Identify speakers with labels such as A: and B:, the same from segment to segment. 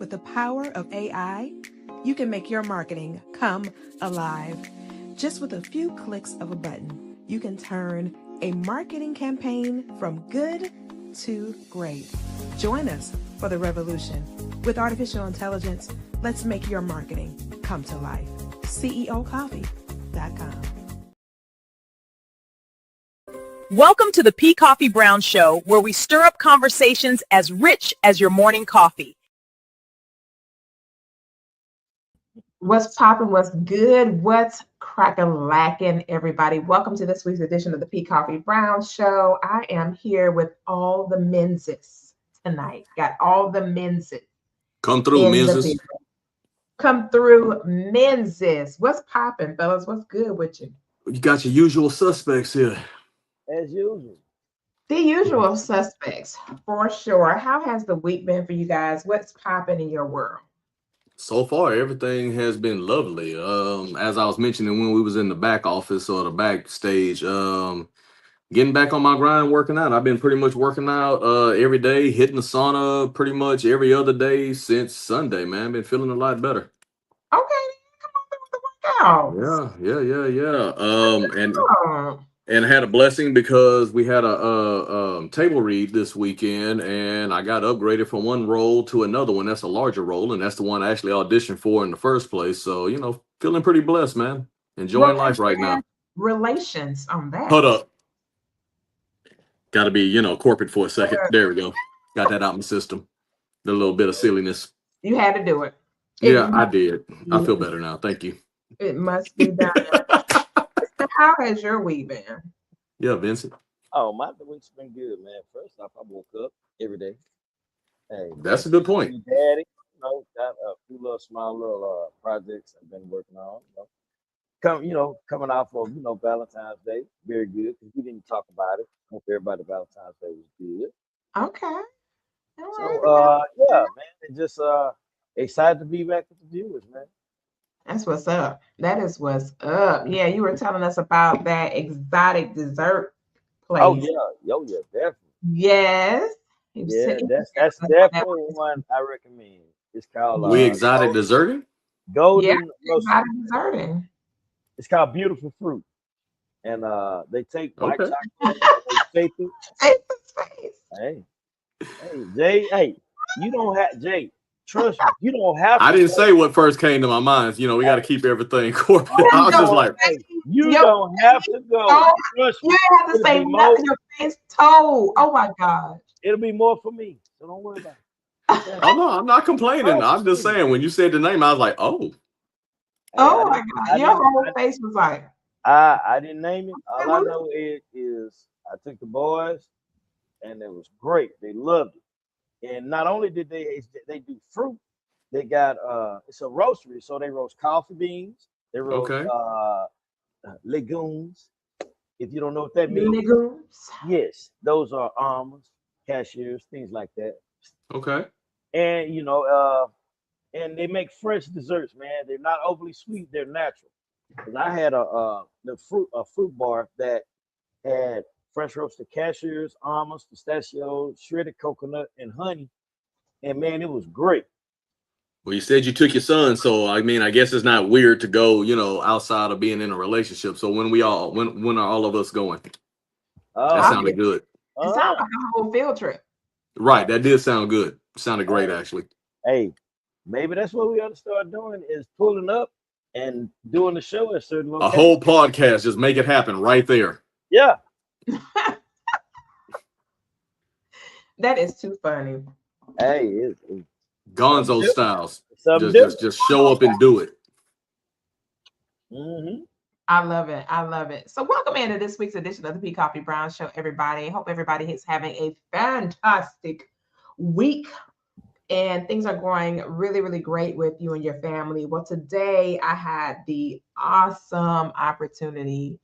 A: With the power of AI, you can make your marketing come alive. Just with a few clicks of a button, you can turn a marketing campaign from good to great. Join us for the revolution. With artificial intelligence, let's make your marketing come to life. CEOcoffee.com.
B: Welcome to the Koffe Brown Show, where we stir up conversations as rich as your morning coffee.
C: What's popping? What's good? What's crack-a-lackin', everybody? Welcome to this week's edition of the Koffe Brown Show. I am here with all the menses tonight. Got all the menses.
D: Come through, menses.
C: Come through, menses. What's popping, fellas? What's good with you?
D: You got your usual suspects here.
E: As usual.
C: The usual suspects, for sure. How has the week been for you guys? What's popping in your world?
D: So far, everything has been lovely. As I was mentioning when we was in the back office or the backstage, getting back on my grind, working out. I've been pretty much working out every day, hitting the sauna pretty much every other day since Sunday, man. Been feeling a lot better.
C: Okay, come on with the workouts.
D: And I had a blessing because we had a table read this weekend, and I got upgraded from one role to another one. That's a larger role, and that's the one I actually auditioned for in the first place. So, you know, feeling pretty blessed, man. Enjoying life right now.
C: Relations on that.
D: Hold up. Got to be, you know, corporate for a second. There we go. Got that out in the system. A little bit of silliness.
C: You had to do it.
D: Yeah, I did. I feel better now. Thank you.
C: It must be done. How has your week been?
D: Yeah, Vincent.
E: Oh, my week's been good, man. First off, I woke up every day. Hey,
D: that's a good point.
E: Daddy, got a few little small little projects I've been working on. Coming out for Valentine's Day, very good because we didn't talk about it. Hope everybody Valentine's Day was good.
C: Okay.
E: All right. Yeah, man, and just excited to be back with the viewers, man.
C: That's what's up. That is what's up. Yeah, you were telling us about that exotic dessert place.
E: Oh yeah, definitely.
C: Yes.
E: Yeah, that's definitely one I recommend. It's called
D: We Exotic Desserting?
E: Golden
C: Exotic Desserting.
E: It's called Beautiful Fruit. And they take white chocolate, they shape it. Hey, Jay, you don't have Jay. Trust me, you don't have to.
D: I didn't say what first came to my mind. You know, we got to keep everything corporate. I was just like,
E: you don't have to go. Trust me.
C: You have to say nothing. Your face told. Oh my gosh.
E: It'll be more for me. So don't worry about it.
D: Oh no, I'm not complaining. I'm just saying when you said the name, I was like, oh.
C: Oh my God. Your whole face was like.
E: I didn't name it. All I know is I took the boys and it was great. They loved it. And not only did they do fruit, they got it's a roastery, so they roast coffee beans, they roast legumes. If you don't know what that means,
C: legumes.
E: Yes, those are almonds, cashews, things like that.
D: Okay.
E: And and they make fresh desserts, man. They're not overly sweet, they're natural. Because I had a fruit bar that had fresh roasted cashews, almonds, pistachios, shredded coconut, and honey. And man, it was great.
D: Well, you said you took your son, so I mean, I guess it's not weird to go, outside of being in a relationship. So when are all of us going? That sounded good.
C: It sounded like a whole field trip.
D: Right, that did sound good. Sounded great, actually.
E: Hey, maybe that's what we ought to start doing is pulling up and doing the show at certain locations.
D: A whole podcast, just make it happen right there.
E: Yeah.
C: That is too funny.
E: Hey, it's
D: Gonzo styles. Just show up and do it.
E: Mm-hmm.
C: I love it. So welcome into this week's edition of the Koffe Brown Show, everybody. Hope everybody is having a fantastic week and things are going really, really great with you and your family. Well, today I had the awesome opportunity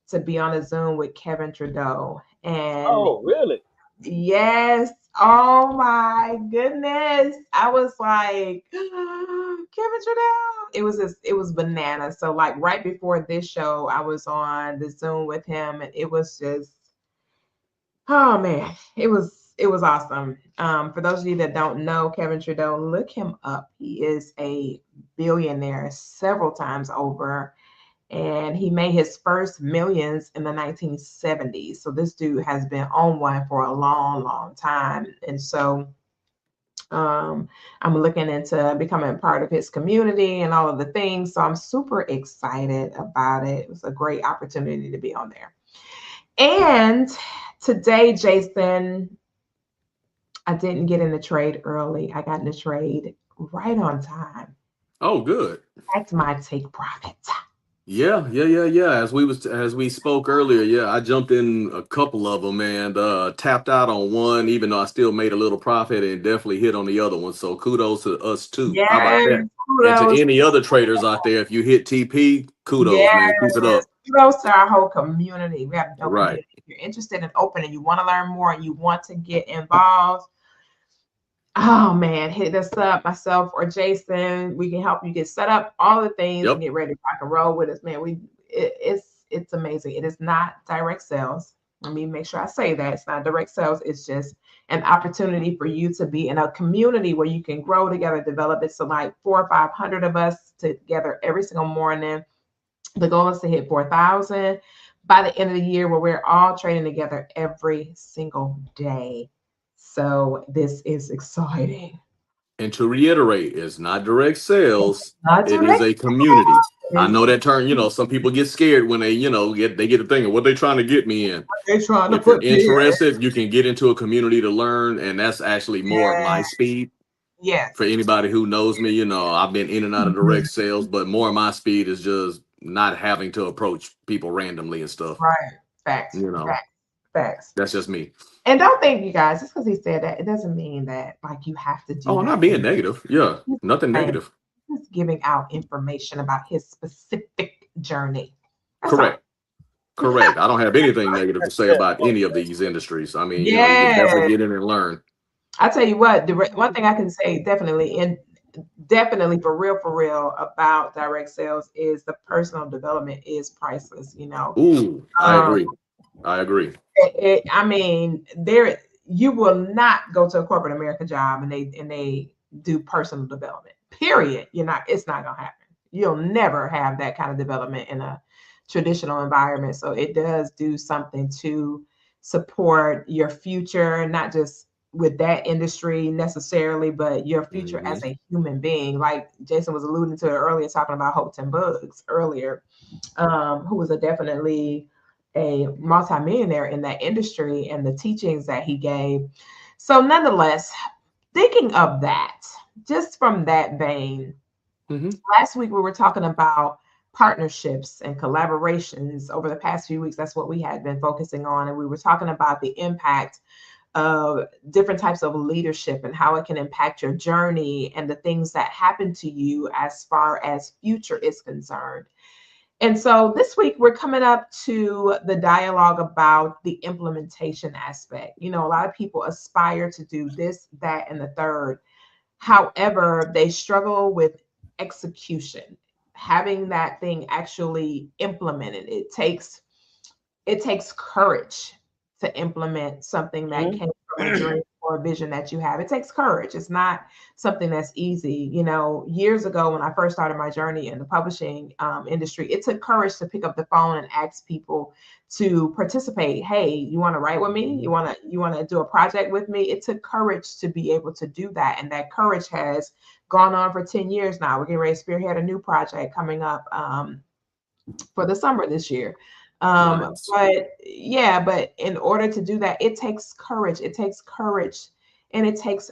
C: to be on a Zoom with Kevin Trudeau. And
E: oh, really?
C: Yes. Oh my goodness. I was like, Kevin Trudeau. It was bananas. So like right before this show, I was on the Zoom with him and it was just, oh man, it was it was awesome. For those of you that don't know Kevin Trudeau, look him up. He is a billionaire several times over, and he made his first millions in the 1970s. So this dude has been on one for a long, long time. And so I'm looking into becoming part of his community and all of the things. So I'm super excited about it. It was a great opportunity to be on there. And today, Jason, I didn't get in the trade early. I got in the trade right on time.
D: Oh, good.
C: That's my take profit.
D: Yeah. As we spoke earlier, yeah, I jumped in a couple of them and tapped out on one, even though I still made a little profit and definitely hit on the other one. So kudos to us too. How about
C: Yes,
D: that? And
C: kudos.
D: to any other traders out there, if you hit TP, kudos, man. Keep it up.
C: Kudos to our whole community. We have no
D: Right.
C: community. If you're interested in opening, you want to learn more, and you want to get involved, oh man, hit us up, myself or Jason. We can help you get set up, all the things,
D: Yep.
C: and get ready to rock and roll with us, man. It's amazing. It is not direct sales. Let me make sure I say that it's not direct sales. It's just an opportunity for you to be in a community where you can grow together, develop it. So like 400 or 500 of us together every single morning. The goal is to hit 4,000 by the end of the year, where we're all trading together every single day. So this is exciting.
D: And to reiterate, it's not direct sales.
C: Not
D: It is a community. I know that term, some people get scared when they, get to thinking what they trying to get me in.
C: They're trying to
D: If you're
C: put me in.
D: interested, you can get into a community to learn, and that's actually more of my speed.
C: Yes.
D: For anybody who knows me, I've been in and out of direct sales, but more of my speed is just not having to approach people randomly and stuff.
C: Right. Facts. Facts.
D: That's just me.
C: And don't think, you guys, just because he said that, it doesn't mean that like you have to do.
D: Oh, I'm not being negative. Yeah, nothing negative.
C: Just giving out information about his specific journey. That's
D: Correct. I don't have anything negative to say about any of these industries. I mean, you can definitely get in and learn.
C: I tell you what, the one thing I can say definitely for real about direct sales is the personal development is priceless.
D: Ooh, I agree.
C: I mean, you will not go to a corporate America job and they do personal development. Period. It's not gonna happen. You'll never have that kind of development in a traditional environment. So it does do something to support your future, not just with that industry necessarily, but your future as a human being. Like Jason was alluding to earlier, talking about Houghton Bugs earlier, who was definitely a multimillionaire in that industry and the teachings that he gave. So nonetheless, thinking of that, just from that vein, last week we were talking about partnerships and collaborations. Over the past few weeks, that's what we had been focusing on. And we were talking about the impact of different types of leadership and how it can impact your journey and the things that happen to you as far as future is concerned. And so this week we're coming up to the dialogue about the implementation aspect. A lot of people aspire to do this, that, and the third. However, they struggle with execution, having that thing actually implemented. It takes courage to implement something that came from a dream or a vision that you have. It takes courage. It's not something that's easy. Years ago when I first started my journey in the publishing industry, it took courage to pick up the phone and ask people to participate. Hey, you want to write with me? You want to do a project with me? It took courage to be able to do that. And that courage has gone on for 10 years now. We're getting ready to spearhead a new project coming up for the summer this year.
D: Nice.
C: But in order to do that, it takes courage. And it takes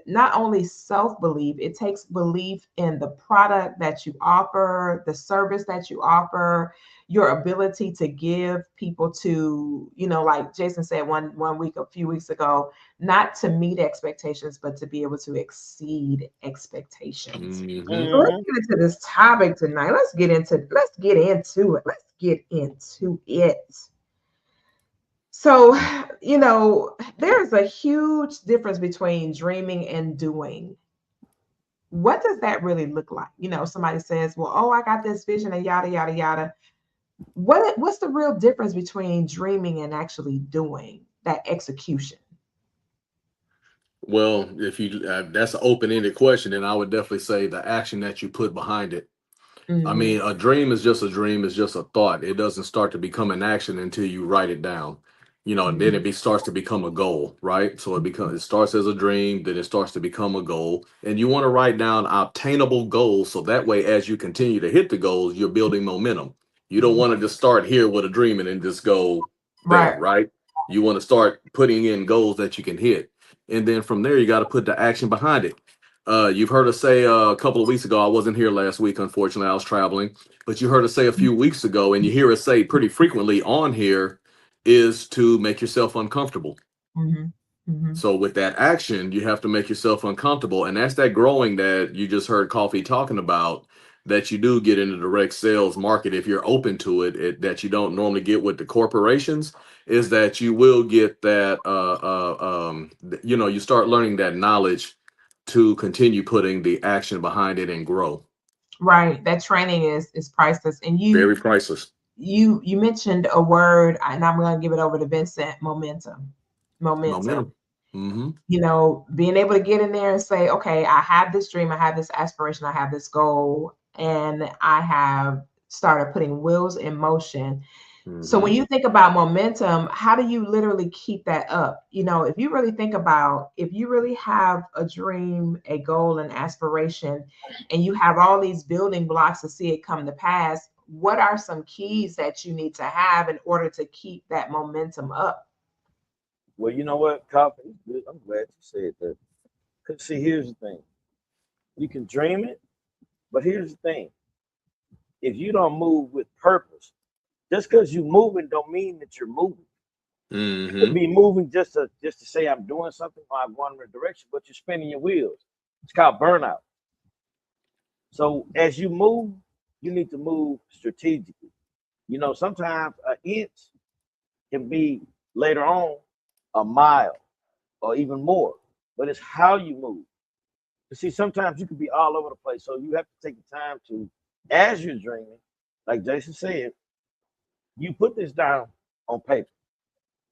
C: not only self-belief, it takes belief in the product that you offer, the service that you offer, your ability to give people to, like Jason said a few weeks ago, not to meet expectations, but to be able to exceed expectations. So let's get into this topic tonight. Let's get into it. So, there's a huge difference between dreaming and doing. What does that really look like? Somebody says, well, I got this vision and yada, yada, yada. What's the real difference between dreaming and actually doing that execution?
D: Well, if you that's an open-ended question, and I would definitely say the action that you put behind it. I
C: Hmm.
D: mean, a dream is just a dream, it's just a thought. It doesn't start to become an action until you write it down. And then
C: Hmm.
D: starts to become a goal, right? So it starts as a dream, then it starts to become a goal. And you want to write down obtainable goals so that way as you continue to hit the goals, you're building momentum. You don't want to just start here with a dream and then just go there,
C: Right.
D: right? You want to start putting in goals that you can hit. And then from there, you got to put the action behind it. You've heard us say a couple of weeks ago, I wasn't here last week, unfortunately, I was traveling, but you heard us say a few weeks ago, and you hear us say pretty frequently on here, is to make yourself uncomfortable.
C: Hmm. Hmm.
D: So with that action, you have to make yourself uncomfortable. And that's that growing that you just heard Coffee talking about, that you do get in the direct sales market if you're open to that you don't normally get with the corporations, is that you will get that you start learning that knowledge to continue putting the action behind it and grow.
C: Right. That training is priceless. And you
D: Very priceless.
C: you mentioned a word, and I'm going to give it over to Vincent. Momentum. Momentum.
D: Momentum. Mm-hmm.
C: Being able to get in there and say, okay, I have this dream, I have this aspiration, I have this goal, and I have started putting wheels in motion. So
D: Mm-hmm.
C: when you think about momentum, how do you literally keep that up? If you really think about, if you really have a dream, a goal, an aspiration, and you have all these building blocks to see it come to pass, what are some keys that you need to have in order to keep that momentum up?
E: Well, you know what, Coffee? I'm glad you said that. Because see, here's the thing: you can dream it, but here's the thing: if you don't move with purpose, just because you're moving, don't mean that you're moving. You could
D: Mm-hmm.
E: be moving just to say I'm doing something or I'm going in a direction, but you're spinning your wheels. It's called burnout. So as you move, you need to move strategically. Sometimes an inch can be later on a mile or even more, but it's how you move. You see, sometimes you can be all over the place, so you have to take the time to, as you're dreaming, like Jason said, you put this down on paper,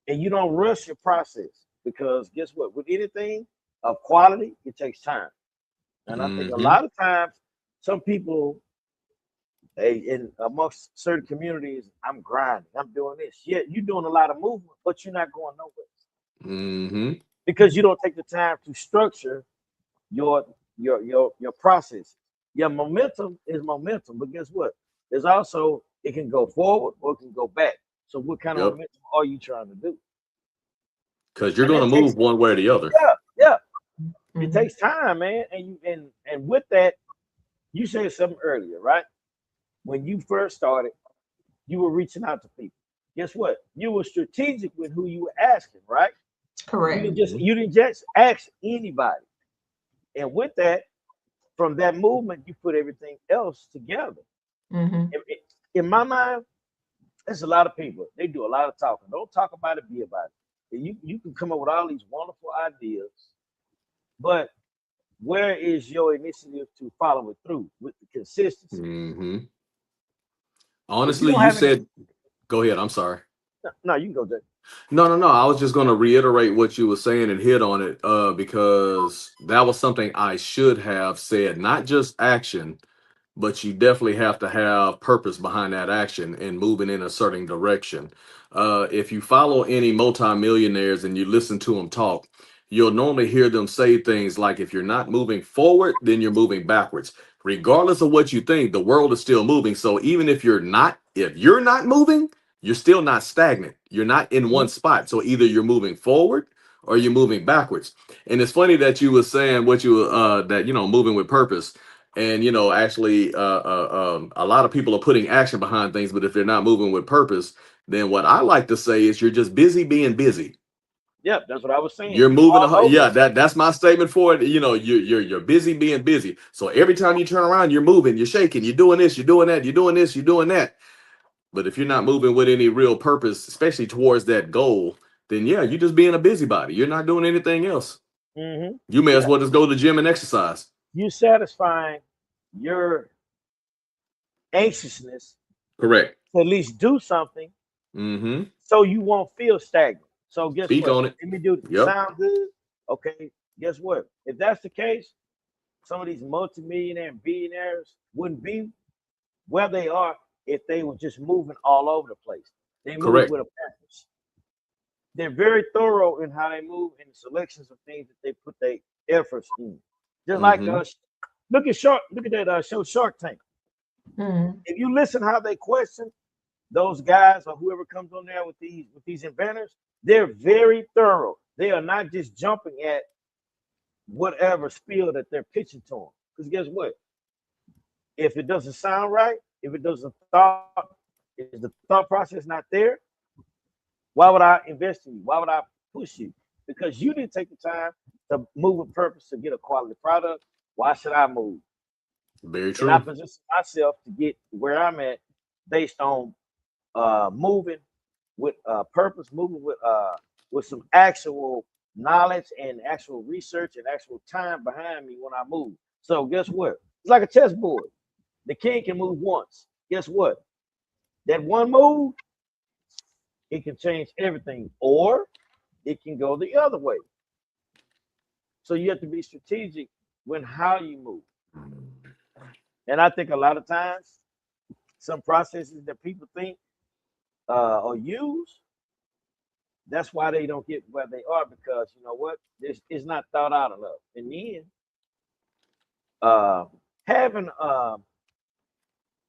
E: and you don't rush your process because guess what? With anything of quality, it takes time, and I think a
D: Mm-hmm.
E: lot of times some people, in amongst certain communities, I'm grinding, I'm doing this. Yeah, you're doing a lot of movement, but you're not going nowhere
D: Mm-hmm.
E: because you don't take the time to structure your your process. Your momentum is momentum, but guess what? There's also, it can go forward or it can go back. So what kind of
D: Yep.
E: momentum are you trying to do?
D: Because you're
E: And
D: going
E: that
D: to
E: takes,
D: move one way or the other.
E: yeah, yeah. It
C: Mhm.
E: takes time, man. And with that, you said something earlier, right? When you first started, you were reaching out to people. Guess what? You were strategic with who you were asking, right? You
C: Correct.
E: didn't just
D: Mm-hmm.
E: you didn't just ask anybody. And with that, from that movement, you put everything else together.
C: Hmm.
E: In, in my mind, there's a lot of people. They do a lot of talking. Don't talk about it, be about it. And you can come up with all these wonderful ideas, but where is your initiative to follow it through with the consistency?
D: Mm-hmm.
E: If you
D: Honestly,
E: don't
D: you
E: have any,
D: said, go ahead. I'm sorry.
E: no, you can go, Jay.
D: No, no, no. I was just going to reiterate what you were saying and hit on it because that was something I should have said, not just action, but you definitely have to have purpose behind that action and moving in a certain direction. If you follow any multimillionaires and you listen to them talk, you'll normally hear them say things like, if you're not moving forward, then you're moving backwards. Regardless of what you think, the world is still moving. So even if you're not moving, you're still not stagnant. You're not in one spot. So either you're moving forward or you're moving backwards. And it's funny that you were saying what you that moving with purpose. And actually, a lot of people are putting action behind things, but if they're not moving with purpose, then what I like to say is you're just busy being busy.
E: Yep, that's what I was saying.
D: You're
E: You
D: moving,
E: all over the
D: yeah.
E: place.
D: That's my statement for it. You're busy being busy. So every time you turn around, you're moving, you're shaking, you're doing this, you're doing that, you're doing this, you're doing that. But if you're not moving with any real purpose, especially towards that goal, then yeah, you're just being a busybody. You're not doing anything else. You may as
E: Yeah,
D: well just go to the gym and exercise.
E: you satisfying your anxiousness
D: Correct.
E: to at least do something
D: Mm-hmm.
E: so you won't feel stagnant. So guess
D: Speak
E: what?
D: on it.
E: Let me do it.
D: Yep.
E: Sound good? Okay. Guess what? If that's the case, some of these multimillionaire and billionaires wouldn't be where they are if they were just moving all over the place. They move
D: Correct.
E: with a purpose. They're very thorough in how they move in the selections of things that they put their efforts in. Just like
D: Mhm.
E: look at that show Shark Tank.
C: Mhm.
E: If you listen how they question those guys or whoever comes on there with these inventors, they're very thorough. They are not just jumping at whatever spiel that they're pitching to them. Because guess what? If it doesn't sound right, if it doesn't if the thought process not there, why would I invest in you? Why would I push you? Because you didn't take the time to move with purpose to get a quality product. Why should I move?
D: Very
E: And I
D: true.
E: position myself to get where I'm at based on moving with purpose, moving with some actual knowledge and actual research and actual time behind me when I move. So guess what? It's like a chessboard. The king can move once. Guess what? That one move, it can change everything, or it can go the other way. So you have to be strategic when how you move. And I think a lot of times, some processes that people think or use, that's why they don't get where they are, because you know what? This is not thought out enough. And then having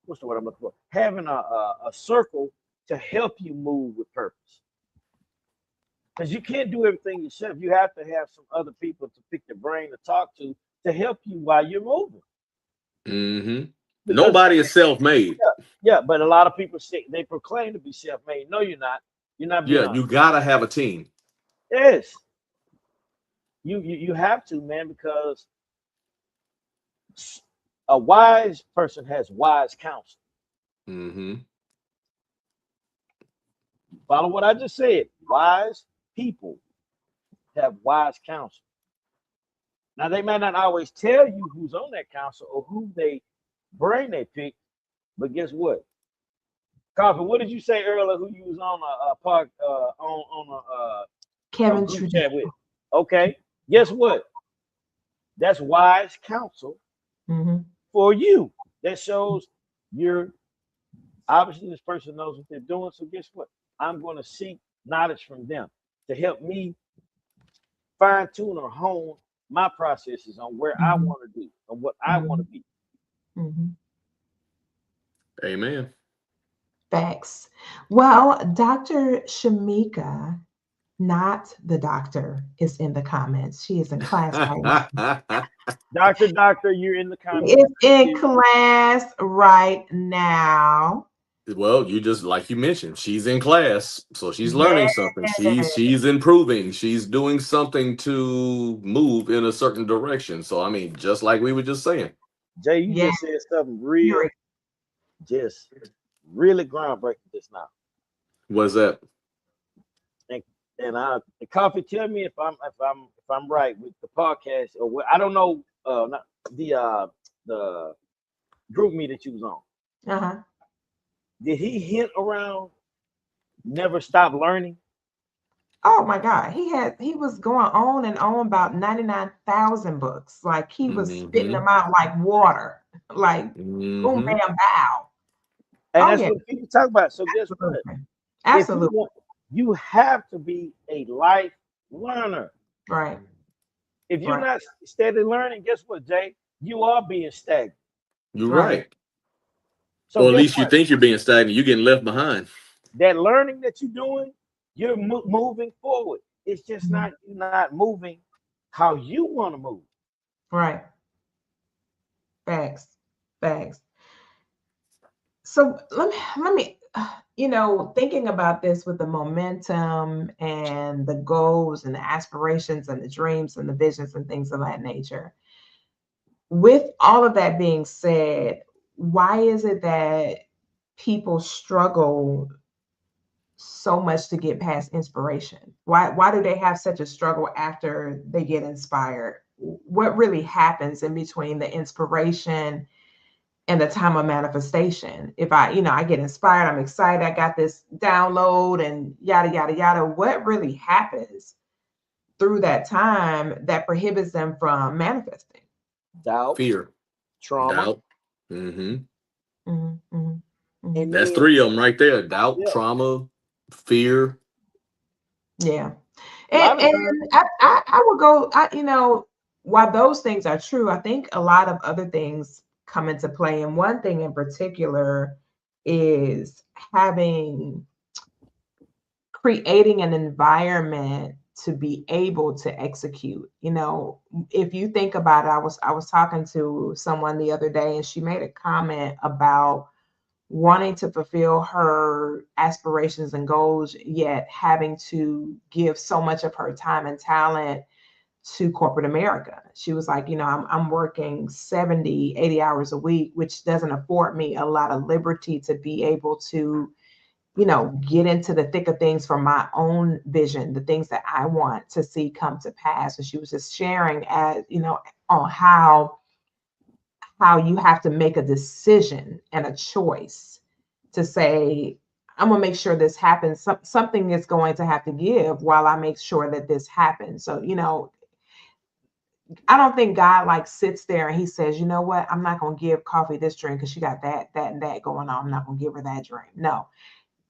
E: what's the word I'm looking for? Having a circle to help you move with purpose. Because you can't do everything yourself. You have to have some other people to pick your brain to talk to help you while you're moving.
D: Mm-hmm.
E: Because
D: Nobody is self-made.
E: yeah, but a lot of people say they proclaim to be self-made. No, you're not. You're not being
D: Yeah,
E: honest.
D: you gotta have a team.
E: Yes, you have to, man, because a wise person has wise counsel.
D: Mm-hmm.
E: Follow what I just said. Wise people have wise counsel. Now they may not always tell you who's on that council or who they brain they pick, but guess what? Koffe, what did you say earlier? Who you was on a park on a
C: Kevin
E: group
C: Trudeau.
E: chat with? Okay, guess what? That's wise counsel
C: Mhm.
E: for you. That shows you're obviously this person knows what they're doing. So guess what? I'm going to seek knowledge from them to help me fine tune or hone my processes on where I
C: Mhm.
E: want to do and what I want to be.
C: Mhm.
D: Amen.
C: Facts. Well, Dr. Shamika, not the doctor, is in the comments. She is in class right now.
E: Doctor, you're in the
C: She
E: comments.
C: is in class right now.
D: Well, you just like you mentioned, she's in class, so she's learning something.
C: Yes.
D: She's improving. She's doing something to move in a certain direction. So I mean, just like we were just saying.
E: Jay, you
C: Yes.
E: just said something
C: You're
E: just really groundbreaking just now.
D: What's that?
E: And and Koffe, tell me if I'm right with the podcast or what. I don't know. Not the group me that you was on.
C: Uh-huh.
E: Did he hint around never stop learning?
C: Oh my God. He was going on and on about 99,000 books. Like he was spitting
D: Mm-hmm.
C: them out like water. Like boom,
D: Mm-hmm.
C: bam, bow.
E: And
C: Oh
E: that's
C: yeah.
E: what people talk about. So guess what?
C: Absolutely.
E: If you
C: Absolutely.
E: want, you have to be a life learner.
C: Right.
E: If you're
C: Right.
E: not steady learning, guess what, Jay? You are being stagnant.
D: You're
C: Right.
D: right.
E: So
D: Or at
E: guess
D: least you
E: what?
D: think you're being stagnant. You're getting left behind.
E: That learning that you're doing, you're moving forward. It's just
C: Mhm.
E: you're not moving how you want to move.
C: Right. Facts. Facts. So let me thinking about this with the momentum and the goals and the aspirations and the dreams and the visions and things of that nature. With all of that being said, why is it that people struggle so much to get past inspiration? Why do they have such a struggle after they get inspired? What really happens in between the inspiration and the time of manifestation? If I get inspired, I'm excited, I got this download and yada, yada, yada. What really happens through that time that prohibits them from manifesting.
E: Doubt,
D: Fear,
E: trauma,
D: doubt.
C: Mhm, mhm, mhm.
E: and
D: That's
E: then
D: 3 of them right there. Doubt,
E: yeah,
D: trauma, fear.
C: Yeah.
E: a lot of
C: And
E: times,
C: I would go, while those things are true, I think a lot of other things come into play. And one thing in particular is creating an environment to be able to execute. If you think about it, I was talking to someone the other day, and she made a comment about wanting to fulfill her aspirations and goals, yet having to give so much of her time and talent to corporate America. She was like, I'm working 70, 80 hours a week, which doesn't afford me a lot of liberty to be able to, get into the thick of things for my own vision, the things that I want to see come to pass. And she was just sharing on how you have to make a decision and a choice to say, I'm gonna make sure this happens. Something is going to have to give while I make sure that this happens. So, I don't think God like sits there and he says, you know what, I'm not gonna give Coffee this drink because she got that, and that going on. I'm not gonna give her that drink. No.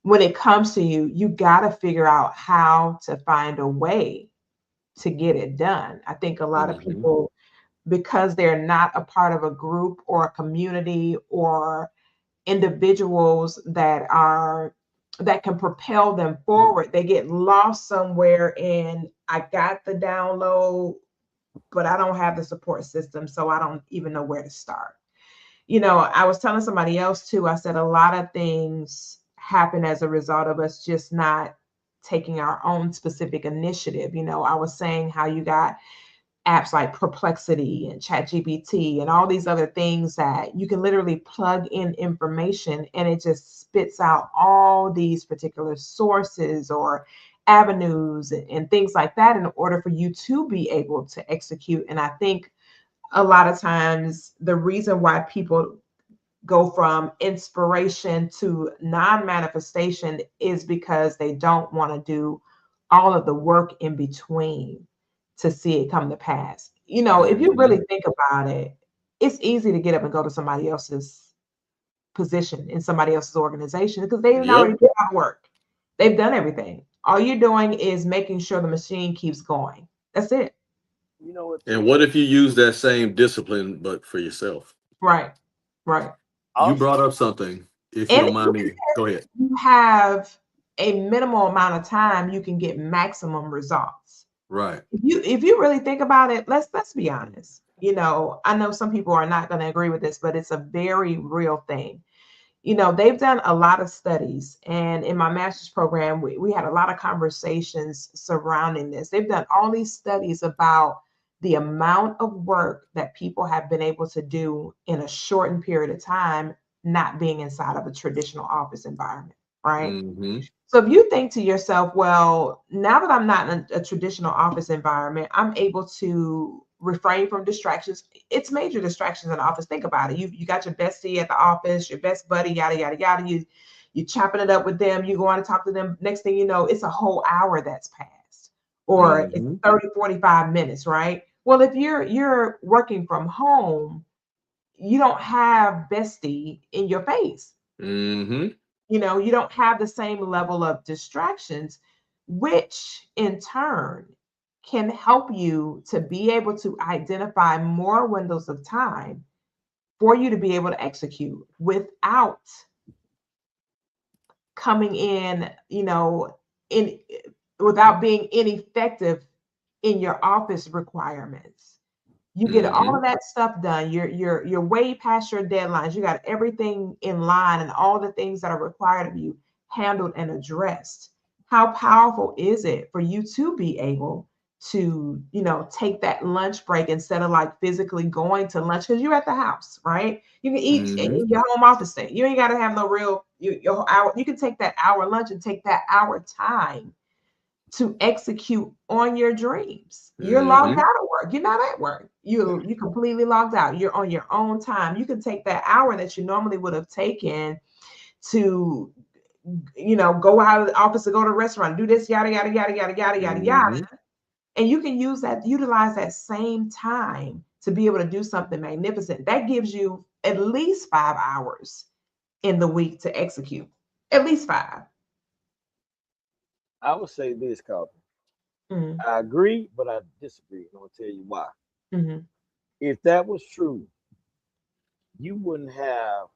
C: When it comes to you, you gotta figure out how to find a way to get it done. I think a lot of
D: Hmm.
C: people, because they're not a part of a group or a community or individuals that can propel them forward, they get lost somewhere in, I got the download, but I don't have the support system, so I don't even know where to start. I was telling somebody else too, I said a lot of things happen as a result of us just not taking our own specific initiative. I was saying how you got apps like Perplexity and ChatGPT and all these other things that you can literally plug in information and it just spits out all these particular sources or avenues and things like that in order for you to be able to execute. And I think a lot of times the reason why people go from inspiration to non-manifestation is because they don't want to do all of the work in between to see it come to pass. If you
D: Hmm.
C: really think about it, it's easy to get up and go to somebody else's position in somebody else's organization because they've already
D: Yep.
C: did all the work. They've done everything. All you're doing is making sure the machine keeps going. That's it.
E: you know what
D: And
E: too.
D: what if you use that same discipline, but for yourself?
C: Right. Right.
D: You
E: Also,
D: brought up something. If you
C: And
D: don't mind me, go ahead.
C: you have a minimal amount of time, you can get maximum results.
D: Right.
C: If you really think about it, let's be honest. I know some people are not going to agree with this, but it's a very real thing. They've done a lot of studies, and in my master's program, we had a lot of conversations surrounding this. They've done all these studies about the amount of work that people have been able to do in a shortened period of time, not being inside of a traditional office environment, right?
D: Hmm.
C: So if you think to yourself, well, now that I'm not in a traditional office environment, I'm able to refrain from distractions. It's major distractions in the office. Think about it. You got your bestie at the office, your best buddy, yada yada yada. You chopping it up with them. You go on to talk to them. Next thing you know, it's a whole hour that's passed, or it's
D: Hmm.
C: 30, 45 minutes, right? Well, if you're working from home, you don't have bestie in your face.
D: Hmm.
C: You don't have the same level of distractions, which in turn can help you to be able to identify more windows of time for you to be able to execute without coming in, in without being ineffective in your office requirements. You get all
D: Hmm.
C: of that stuff done. You're way past your deadlines. You got everything in line and all the things that are required of you handled and addressed. How powerful is it for you to be able to, take that lunch break instead of like physically going to lunch because you're at the house, right? You can eat
D: Hmm.
C: in your home office thing. You ain't got to have no real your hour. You can take that hour lunch and take that hour time to execute on your dreams. You're logged
D: Hmm.
C: out of work. You're not at work. You completely logged out. You're on your own time. You can take that hour that you normally would have taken to, go out of the office to go to a restaurant, do this, yada, yada, yada, yada, yada, yada, yada.
D: Hmm.
C: And you can utilize that same time to be able to do something magnificent. That gives you at least 5 hours in the week to execute. At least 5.
E: I would say this, Koffe.
C: Mm-hmm.
E: I agree, but I disagree. I'm gonna tell you why.
C: Mm-hmm.
E: If that was true, you wouldn't have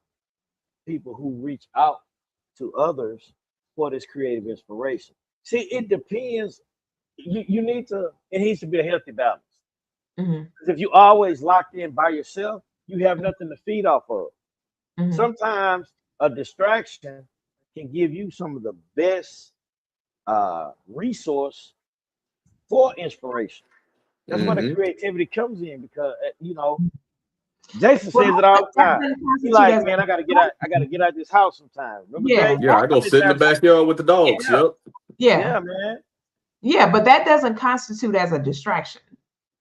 E: people who reach out to others for this creative inspiration. See, it depends. You need to. It needs to be a healthy balance.
C: Mm-hmm.
E: Because if you always locked in by yourself, you have nothing to feed off of.
C: Mm-hmm.
E: Sometimes a distraction can give you some of the best resource for inspiration. That's where the creativity comes in because Jason
C: Well,
E: says it all the
C: that
E: time.
C: doesn't
E: He
C: constitute
E: like,
C: as
E: man, I gotta get out. I gotta get out this house sometime. Remember,
C: Yeah.
E: Jason?
D: Yeah, I go sit in the backyard with the dogs.
E: Yeah.
D: Yep.
C: Yeah,
E: man.
C: yeah, but that doesn't constitute as a distraction.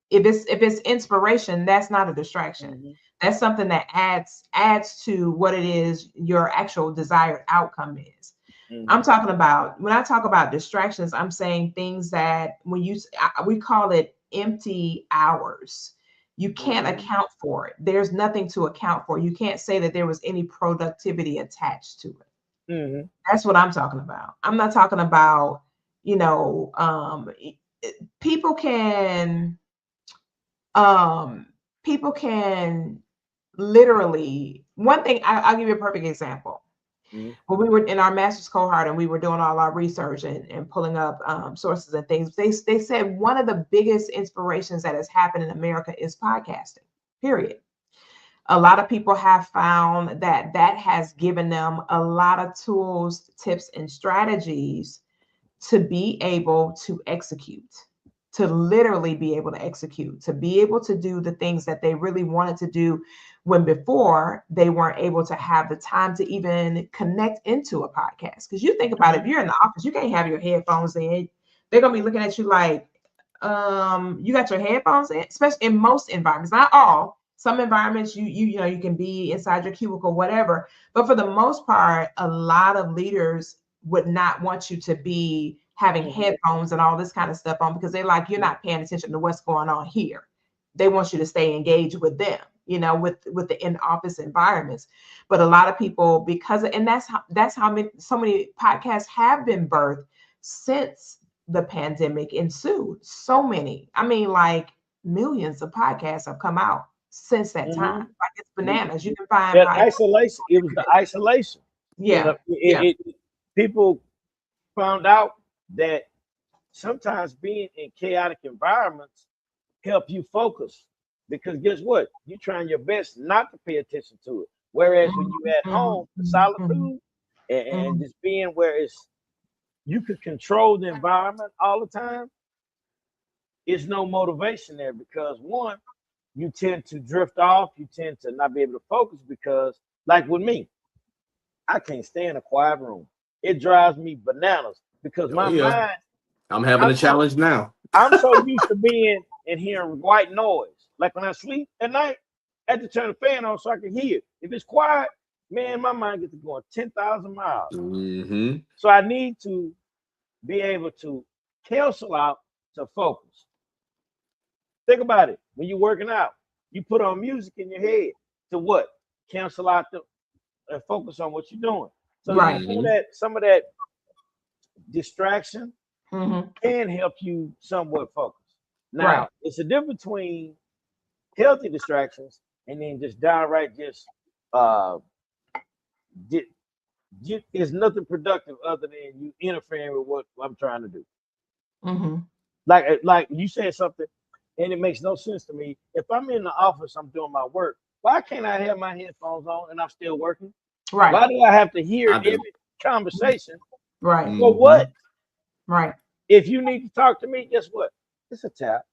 C: If it's inspiration, that's not a distraction.
E: Mhm.
C: That's something that adds to what it is your actual desired outcome is.
E: Mhm.
C: I'm talking about, when I talk about distractions, I'm saying things that we call it empty hours. You can't
E: Mhm.
C: account for it. There's nothing to account for. You can't say that there was any productivity attached to it.
E: Mhm.
C: That's what I'm talking about. I'm not talking about, people can people can literally, one thing, I'll give you a perfect example.
E: Mhm.
C: When we were in our master's cohort and we were doing all our research and pulling up sources and things, they said one of the biggest inspirations that has happened in America is podcasting, period. A lot of people have found that has given them a lot of tools, tips, and strategies to be able to execute, to literally be able to execute, to be able to do the things that they really wanted to do when before they weren't able to have the time to even connect into a podcast. Because you think about it, if you're in the office, you can't have your headphones in. They're gonna be looking at you like, you got your headphones in, especially in most environments, not all. Some environments you can be inside your cubicle, whatever. But for the most part, a lot of leaders would not want you to be having headphones and all this kind of stuff on because they're like, you're not paying attention to what's going on here. They want you to stay engaged with them, with the in-office environments. But a lot of people, because and that's how so many podcasts have been birthed since the pandemic ensued. So many. I mean, like millions of podcasts have come out since that time. Like it's bananas. You can find
E: that isolation. It was the isolation.
C: Yeah.
E: People found out that sometimes being in chaotic environments help you focus because guess what? You're trying your best not to pay attention to it. Whereas when you're at home, the solitude and just being where you could control the environment all the time, it's no motivation there because one, you tend to drift off, you tend to not be able to focus because, like with me, I can't stay in a quiet room. It drives me bananas because my mind.
D: I'm having a challenge now.
E: I'm so used to being and hearing white noise. Like when I sleep at night, I have to turn the fan on so I can hear. If it's quiet, man, my mind gets to going 10,000 miles.
D: Mm-hmm.
E: So I need to be able to cancel out to focus. Think about it. When you're working out, you put on music in your head to what? Cancel out and focus on what you're doing. So some of that distraction can help you somewhat focus. Now, it's a difference between healthy distractions and then just downright just it's nothing productive other than you interfering with what I'm trying to do. Like you said something, and it makes no sense to me. If I'm in the office, I'm doing my work. Why can't I have my headphones on and I'm still working?
C: Right.
E: Why do I have to hear every conversation?
C: Right.
E: For what?
C: Right.
E: If you need to talk to me, guess what? It's a tap.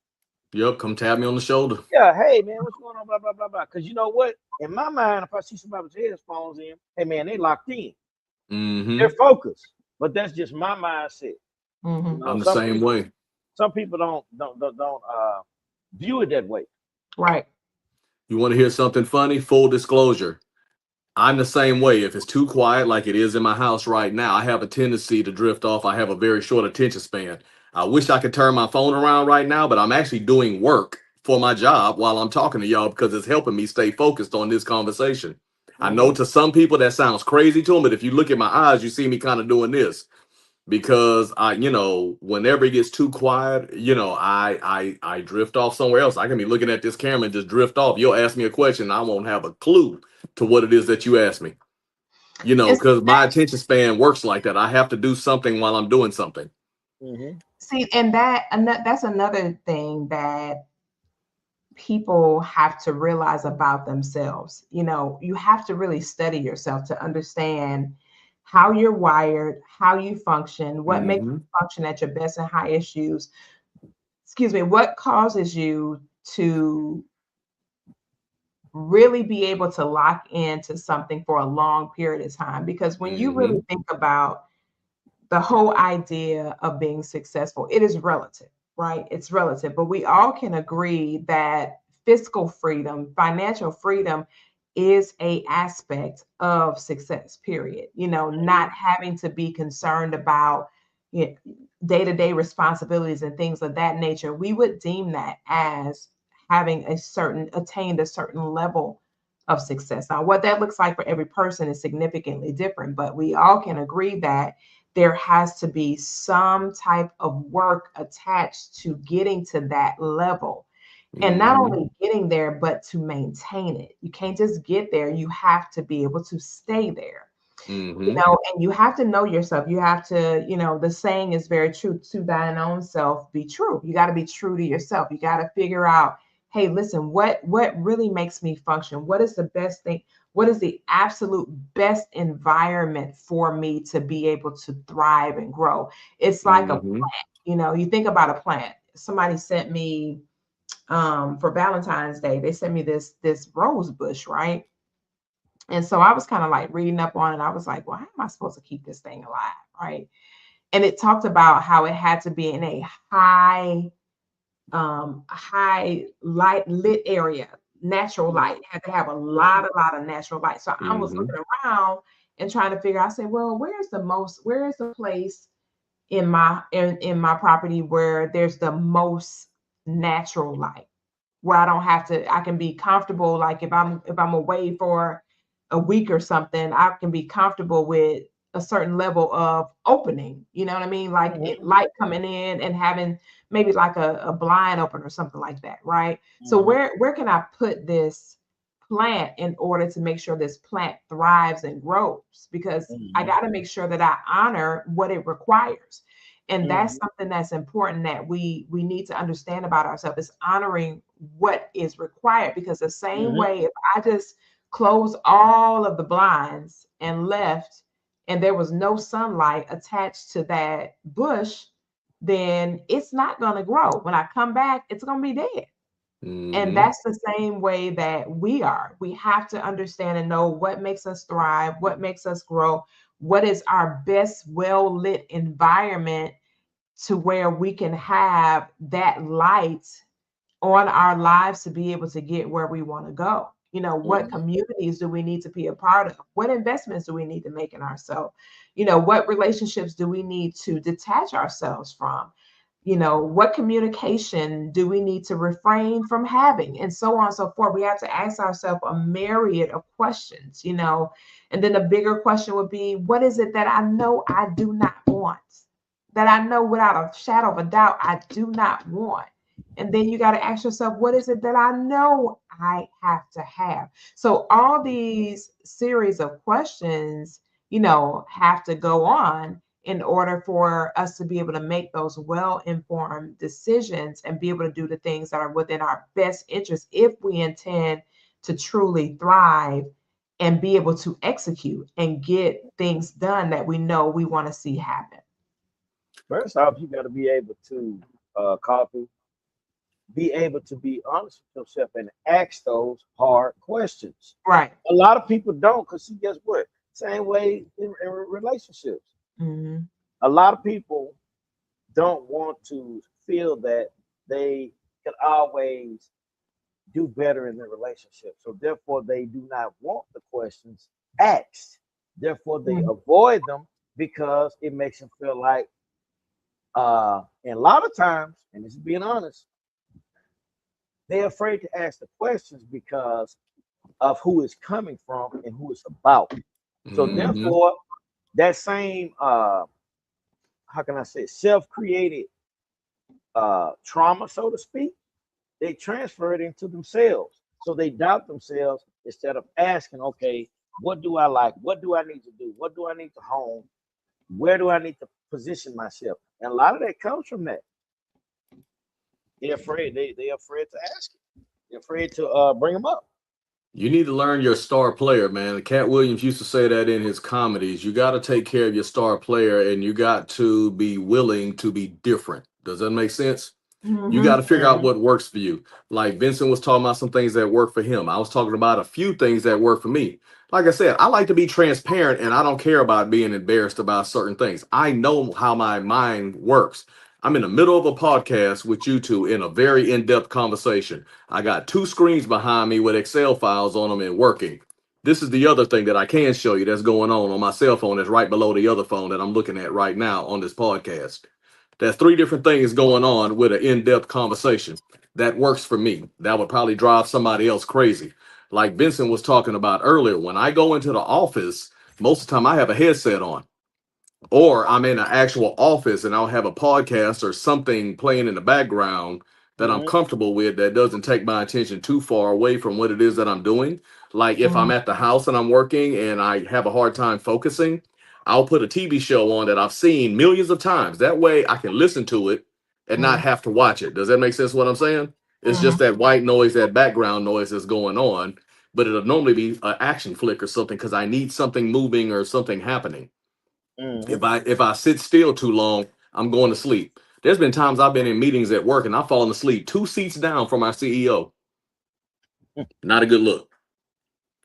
D: Yep, come tap me on the shoulder.
E: Yeah, hey man, what's going on? Blah blah blah blah. Because you know what? In my mind, if I see somebody with headphones in, hey man, they locked in. They're focused. But that's just my mindset.
D: I'm the same way.
E: Some people don't view it that way.
C: Right.
D: You want to hear something funny? Full disclosure. I'm the same way. If it's too quiet, like it is in my house right now, I have a tendency to drift off. I have a very short attention span. I wish I could turn my phone around right now, but I'm actually doing work for my job while I'm talking to y'all because it's helping me stay focused on this conversation. I know to some people that sounds crazy to them, but if you look at my eyes, you see me kind of doing this because whenever it gets too quiet, I drift off somewhere else. I can be looking at this camera and just drift off. You'll ask me a question, and I won't have a clue to what it is that you asked me.
C: It's,
D: Because my attention span works like that. I have to do something while I'm doing something.
C: see, and that's another thing that people have to realize about themselves. You have to really study yourself to understand how you're wired, how you function, what makes you function at your best and highest use. Excuse me, what causes you to really be able to lock into something for a long period of time? Because when you really think about the whole idea of being successful, it is relative, right? It's relative, but we all can agree that fiscal freedom, financial freedom is a aspect of success, period. Not having to be concerned about day-to-day responsibilities and things of that nature. We would deem that as having attained a certain level of success. Now, what that looks like for every person is significantly different, but we all can agree that there has to be some type of work attached to getting to that level. And not only getting there, but to maintain it. You can't just get there. You have to be able to stay there. And you have to know yourself. You have to, the saying is very true, to thine own self be true. You got to be true to yourself. You got to figure out, hey, listen, what really makes me function? What is the best thing? What is the absolute best environment for me to be able to thrive and grow? It's like a plant. You think about a plant. Somebody sent me for Valentine's Day, they sent me this rose bush, right? And so I was kind of like reading up on it. I was like, well, how am I supposed to keep this thing alive, right? And it talked about how it had to be in a high light lit area, natural light. It had to have a lot of natural light. So I was looking around and trying to figure out, I said, well, where is the place in my property where there's the most natural light, where I can be comfortable. Like if I'm away for a week or something, I can be comfortable with a certain level of opening. You know what I mean? Like light coming in and having maybe like a blind open or something like that, right? So where can I put this plant in order to make sure this plant thrives and grows? Because I got to make sure that I honor what it requires. And that's something that's important that we need to understand about ourselves, is honoring what is required. Because the same way, if I just closed all of the blinds and left and there was no sunlight attached to that bush, then it's not going to grow. When I come back, it's going to be dead. And that's the same way that we are. We have to understand and know what makes us thrive, what makes us grow, what is our best well-lit environment to where we can have that light on our lives to be able to get where we want to go. What communities do we need to be a part of? What investments do we need to make in ourselves? What relationships do we need to detach ourselves from? What communication do we need to refrain from having, and so on and so forth. We have to ask ourselves a myriad of questions, and then the bigger question would be, what is it that I know I do not want? That I know without a shadow of a doubt I do not want. And then you got to ask yourself, what is it that I know I have to have? So all these series of questions, have to go on in order for us to be able to make those well-informed decisions and be able to do the things that are within our best interest if we intend to truly thrive and be able to execute and get things done that we know we want to see happen.
E: First off, you got to be able to be able to be honest with yourself and ask those hard questions.
C: Right.
E: A lot of people don't, because see, guess what? Same way in relationships. A lot of people don't want to feel that they can always do better in their relationship. So therefore, they do not want the questions asked. Therefore, they avoid them because it makes them feel like And a lot of times, and this is being honest, they're afraid to ask the questions because of who it's coming from and who it's about. So
D: Hmm.
E: therefore, that same how can I say self-created trauma, so to speak, they transfer it into themselves. So they doubt themselves instead of asking, okay, what do I like? What do I need to do? What do I need to hone? Where do I need to position myself? And a lot of that comes from that. They're afraid. They're afraid to ask it. They're afraid to bring them up.
D: You need to learn your star player, man. Cat Williams used to say that in his comedies. You got to take care of your star player, and you got to be willing to be different. Does that make sense? You got
C: Mm-hmm.
D: to figure out
E: Mhm.
D: what works for you. Like Vincent was talking about some things that work for him. I was talking about a few things that work for me. Like I said, I like to be transparent and I don't care about being embarrassed about certain things. I know how my mind works. I'm in the middle of a podcast with you two in a very in-depth conversation. I got two screens behind me with Excel files on them and working. This is the other thing that I can show you that's going on my cell phone that's right below the other phone that I'm looking at right now on this podcast. There's three different things going on with an in-depth conversation. That works for me. That would probably drive somebody else crazy. Like Vincent was talking about earlier, when I go into the office, most of the time I have a headset on or I'm in an actual office and I'll have a podcast or something playing in the background that I'm
E: Mhm.
D: comfortable with that doesn't take my attention too far away from what it is that I'm doing. Like if I'm at the house and I'm working and I have a hard time focusing, I'll put a TV show on that I've seen millions of times. That way I can listen to it and not have to watch it. Does that make sense what I'm saying? It's
C: Mm-hmm.
D: just that white noise, that background noise that's going on, but it'll normally be an action flick or something because I need something moving or something happening.
E: Mhm.
D: If I sit still too long, I'm going to sleep. There's been times I've been in meetings at work and I've fallen asleep 2 seats down from our CEO. Not a good look.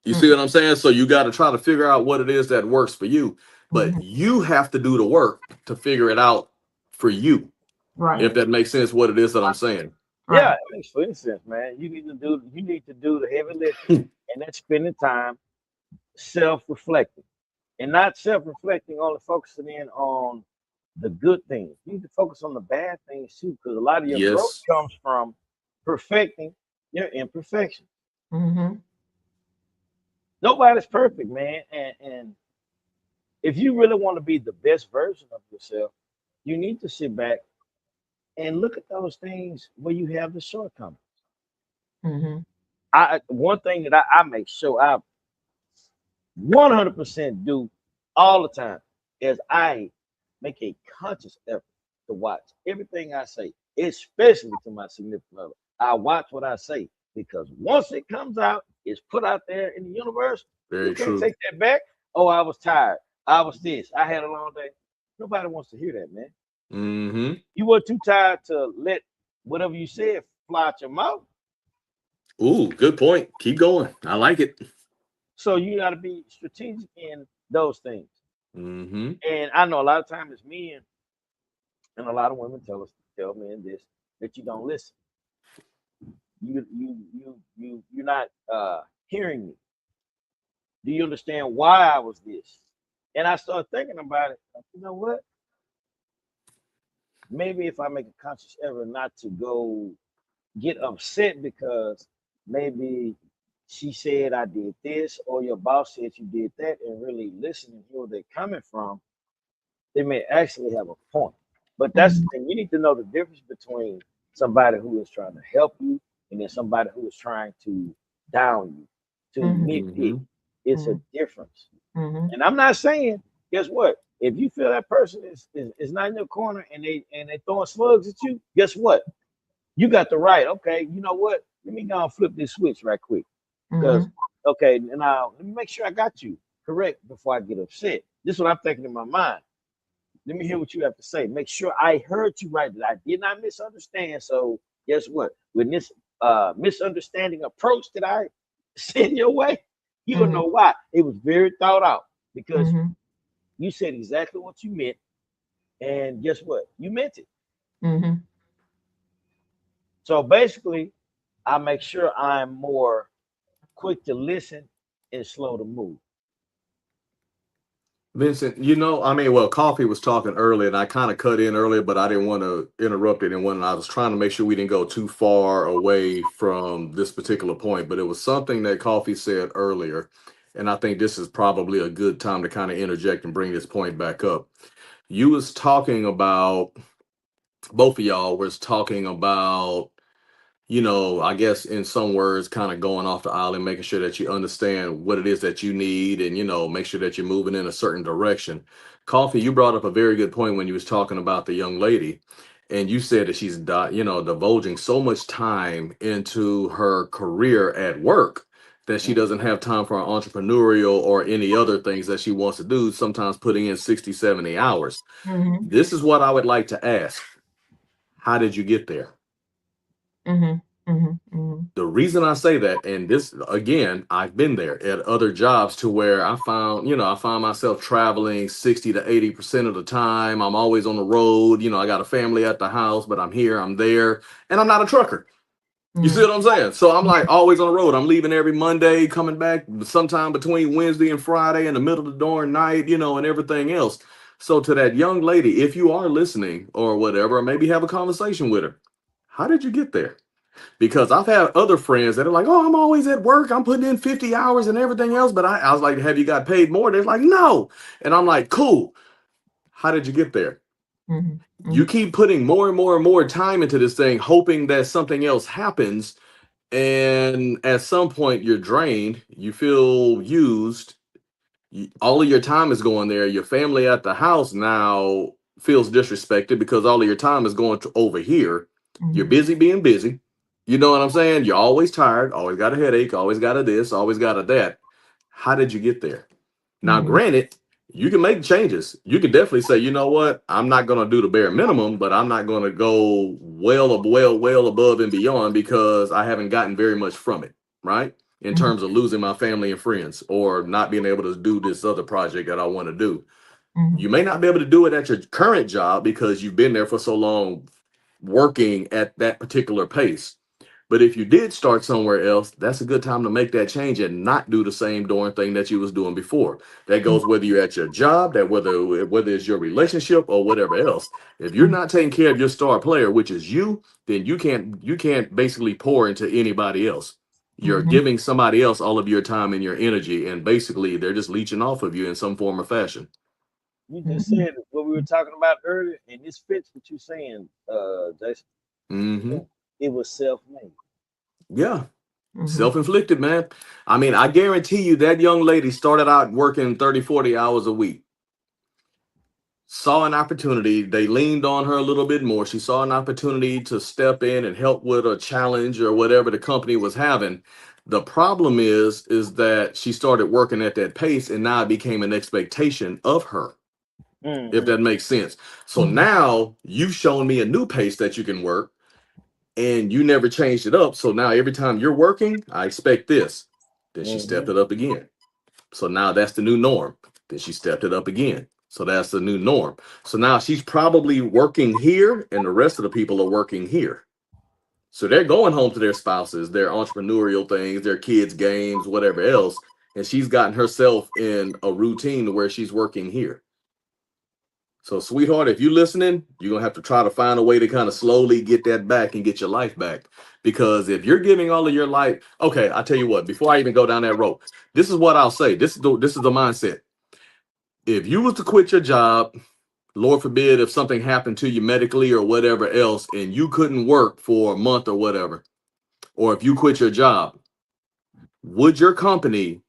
D: You see what I'm saying? So you got to try to figure out what it is that works for you, but
C: Mm-hmm.
D: you have to do the work to figure it out for you.
C: Right.
D: If that makes sense, what it is that I'm saying.
E: Yeah,
C: Right.
E: it makes full sense, man. You need to do the heavy lifting, and that's spending time self-reflecting, and not self-reflecting only focusing in on the good things. You need to focus on the bad things too, because a lot of your growth
D: Yes.
E: comes from perfecting your imperfections.
C: Mm-hmm.
E: Nobody's perfect, man, and if you really want to be the best version of yourself, you need to sit back and look at those things where you have the shortcomings.
C: Mm-hmm.
E: I one thing that I make sure I 100% do all the time is I make a conscious effort to watch everything I say, especially to my significant other. I watch what I say because once it comes out, it's put out there in the universe. You
D: Very
E: can't
D: true.
E: take that back. Oh, I was tired. I was this. I had a long day. Nobody wants to hear that, man.
D: Mm-hmm.
E: You were too tired to let whatever you said fly out your mouth.
D: Ooh, good point. Keep going. I like it.
E: So you got to be strategic in those things.
D: Mm-hmm.
E: And I know a lot of times it's men and a lot of women tell men this that you don't listen. You're not hearing me. Do you understand why I was this? And I started thinking about it. Like, you know what? Maybe if I make a conscious effort not to go get upset because maybe she said I did this or your boss said you did that, and really listen and hear where they're coming from, they may actually have a point. But that's the
C: Mm-hmm.
E: thing. You need to know the difference between somebody who is trying to help you and then somebody who is trying to down you, to
C: Mm-hmm.
E: nitpick.
D: Mm-hmm.
E: It's a difference.
C: Mm-hmm.
E: And I'm not saying, guess what? If you feel that person is not in your corner and they throwing slugs at you, guess what? You got the right. Okay, you know what? Let me go and flip this switch right quick. Because
C: Mm-hmm.
E: okay, now let me make sure I got you correct before I get upset. This is what I'm thinking in my mind. Let me hear what you have to say. Make sure I heard you right, that I did not misunderstand. So guess what? With this misunderstanding approach that I sent your way, you're gonna
C: Mm-hmm.
E: know why. It was very thought out because
C: Mm-hmm.
E: you said exactly what you meant, and guess what? You meant it.
C: Mm-hmm.
E: So basically, I make sure I'm more quick to listen and slow to move.
D: Vincent, well, Coffee was talking earlier, and I kind of cut in earlier, but I didn't want to interrupt anyone. And I was trying to make sure we didn't go too far away from this particular point. But it was something that Coffee said earlier, and I think this is probably a good time to kind of interject and bring this point back up. You was talking about, both of y'all was talking about, I guess in some words, kind of going off the island, making sure that you understand what it is that you need and, make sure that you're moving in a certain direction. Coffee, you brought up a very good point when you was talking about the young lady. And you said that she's, divulging so much time into her career at work that she doesn't have time for entrepreneurial or any other things that she wants to do, sometimes putting in 60, 70 hours.
C: Mm-hmm.
D: This is what I would like to ask. How did you get there?
C: Mm-hmm. Mm-hmm. Mm-hmm.
D: The reason I say that, and this again, I've been there at other jobs to where I found myself traveling 60 to 80% of the time. I'm always on the road. I got a family at the house, but I'm here, I'm there, and I'm not a trucker. You see what I'm saying? So I'm like always on the road. I'm leaving every Monday, coming back sometime between Wednesday and Friday in the middle of the darn night, and everything else. So to that young lady, if you are listening or whatever, or maybe have a conversation with her, how did you get there? Because I've had other friends that are like, oh, I'm always at work. I'm putting in 50 hours and everything else. But I was like, have you got paid more? They're like, no. And I'm like, cool. How did you get there?
C: Mm-hmm.
D: You keep putting more and more and more time into this thing, hoping that something else happens. And at some point, you're drained. You feel used. All of your time is going there. Your family at the house now feels disrespected because all of your time is going to over here. You're busy being busy. You know what I'm saying? You're always tired, always got a headache, always got a this, always got a that. How did you get there? Now, granted, you can make changes. You can definitely say, you know what? I'm not going to do the bare minimum, but I'm not going to go well above and beyond because I haven't gotten very much from it, right? In terms of losing my family and friends or not being able to do this other project that I want to do. You may not be able to do it at your current job because you've been there for so long working at that particular pace. But if you did start somewhere else, that's a good time to make that change and not do the same darn thing that you was doing before. That goes whether you're at your job, that whether it's your relationship or whatever else. If you're not taking care of your star player, which is you, then you can't basically pour into anybody else. You're giving somebody else all of your time and your energy, and basically they're just leeching off of you in some form or fashion.
E: You just said what we were talking about earlier, and this fits what you're saying, Jason.
D: Mm-hmm.
E: It was self-made.
D: Yeah. Self-inflicted, man. I mean, I guarantee you that young lady started out working 30, 40 hours a week. Saw an opportunity. They leaned on her a little bit more. She saw an opportunity to step in and help with a challenge or whatever the company was having. The problem is that she started working at that pace and now it became an expectation of her, if that makes sense. So now you've shown me a new pace that you can work and you never changed it up. So now every time you're working, I expect this. Then she stepped it up again. So now that's the new norm. Then she stepped it up again. So that's the new norm. So now she's probably working here and the rest of the people are working here. So they're going home to their spouses, their entrepreneurial things, their kids' games, whatever else. And she's gotten herself in a routine where she's working here. So, sweetheart, if you're listening, you're going to have to try to find a way to kind of slowly get that back and get your life back. Because if you're giving all of your life, okay, I'll tell you what, before I even go down that road, this is what I'll say. This is the mindset. If you was to quit your job, Lord forbid, if something happened to you medically or whatever else, and you couldn't work for a month or whatever, or if you quit your job, would your company,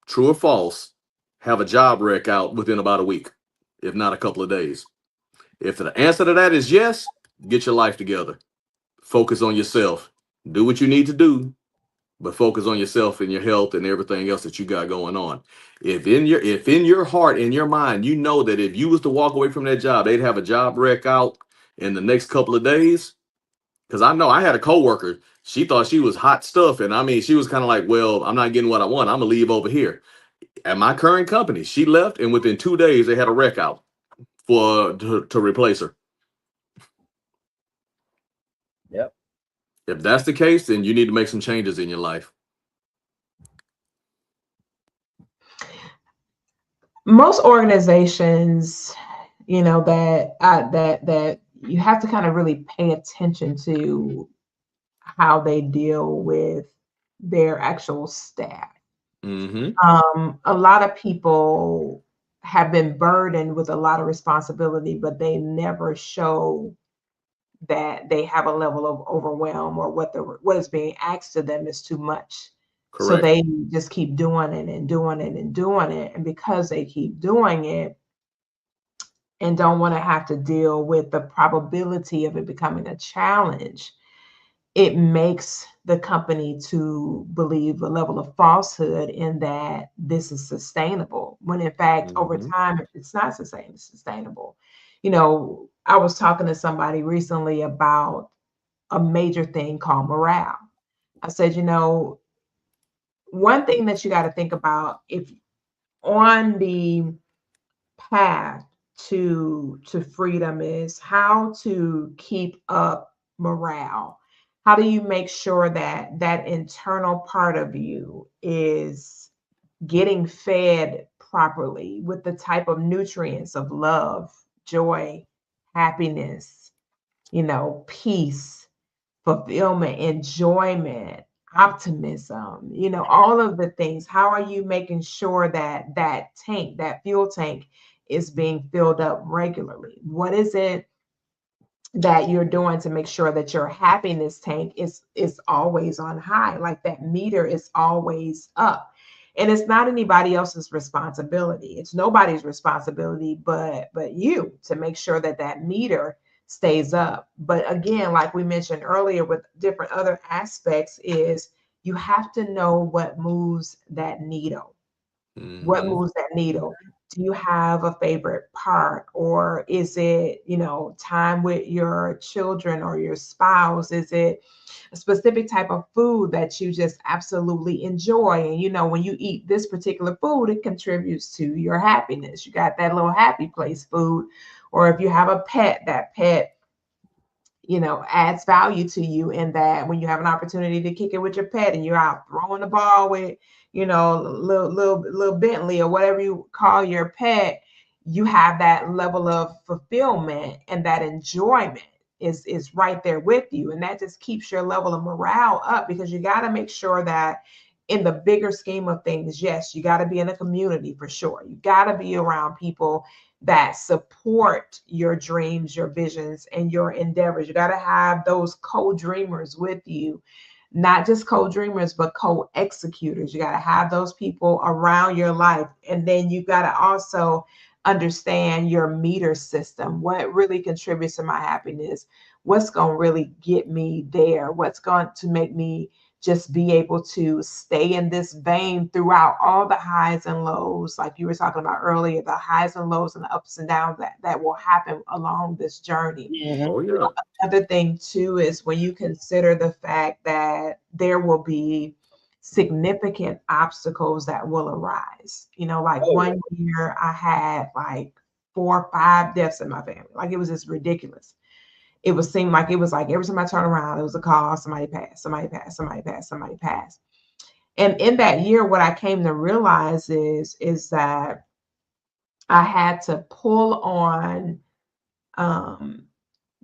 D: true or false, have a job wreck out within about a week, if not a couple of days? If the answer to that is yes, get your life together. Focus on yourself. Do what you need to do, but focus on yourself and your health and everything else that you got going on. If in your heart, in your mind, you know that if you was to walk away from that job, they'd have a job wreck out in the next couple of days. Because I know I had a coworker. She thought she was hot stuff. And I mean, she was kind of like, well, I'm not getting what I want. I'm going to leave over here. At my current company, she left. And within 2 days, they had a wreck out to replace her.
E: Yep.
D: If that's the case, then you need to make some changes in your life.
C: Most organizations, that you have to kind of really pay attention to how they deal with their actual staff.
D: Mm-hmm.
C: A lot of people have been burdened with a lot of responsibility, but they never show that they have a level of overwhelm, or what is being asked of them is too much. So
D: Correct.
C: they just keep doing it and doing it and doing it. And because they keep doing it and don't want to have to deal with the probability of it becoming a challenge, it makes the company to believe a level of falsehood in that this is sustainable, when in fact, over
D: Mm-hmm.
C: time, it's not sustainable. I was talking to somebody recently about a major thing called morale. I said, one thing that you got to think about, if on the path to freedom, is how to keep up morale. How do you make sure that that internal part of you is getting fed properly with the type of nutrients of love, joy, happiness, peace, fulfillment, enjoyment, optimism, all of the things. How are you making sure that that tank, that fuel tank, is being filled up regularly? What is it that you're doing to make sure that your happiness tank is always on high, like that meter is always up? And it's not anybody else's responsibility. It's nobody's responsibility but you, to make sure that that meter stays up. But again, like we mentioned earlier with different other aspects, is you have to know what moves that needle. What
D: Mm-hmm.
C: moves that needle? Do you have a favorite park, or is it, time with your children or your spouse? Is it a specific type of food that you just absolutely enjoy? And when you eat this particular food, it contributes to your happiness. You got that little happy place food. Or if you have a pet, that pet adds value to you, in that when you have an opportunity to kick it with your pet and you're out throwing the ball with, little Bentley or whatever you call your pet, you have that level of fulfillment, and that enjoyment is right there with you. And that just keeps your level of morale up, because you got to make sure that in the bigger scheme of things, yes, you got to be in a community for sure. You got to be around people that support your dreams, your visions, and your endeavors. You got to have those co-dreamers with you, not just co-dreamers, but co-executors. You got to have those people around your life. And then you got to also understand your meter system. What really contributes to my happiness? What's going to really get me there? What's going to make me just be able to stay in this vein throughout all the highs and lows, like you were talking about earlier, the highs and lows and the ups and downs that will happen along this journey.
E: Mm-hmm.
D: Oh yeah.
C: Another thing too is when you consider the fact that there will be significant obstacles that will arise. Like
E: Oh yeah.
C: one year I had like 4 or 5 deaths in my family. Like, it was just ridiculous. It was seem like it was like every time I turn around, it was a call, somebody passed, somebody passed, somebody passed, somebody passed. And in that year, what I came to realize is that I had to pull on um,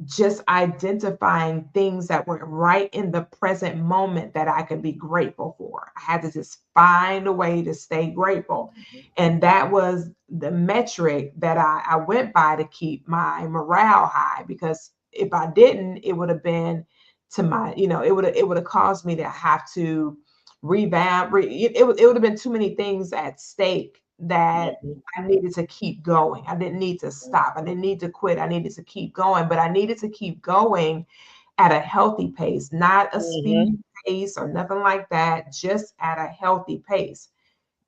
C: just identifying things that were right in the present moment that I could be grateful for. I had to just find a way to stay grateful. And that was the metric that I went by to keep my morale high, because if I didn't, it would have been to my, it would have caused me to have to revamp. It would have been too many things at stake that
E: Mm-hmm.
C: I needed to keep going. I didn't need to stop. I didn't need to quit. I needed to keep going, but I needed to keep going at a healthy pace, not a
E: Mm-hmm.
C: speed pace or nothing like that, just at a healthy pace.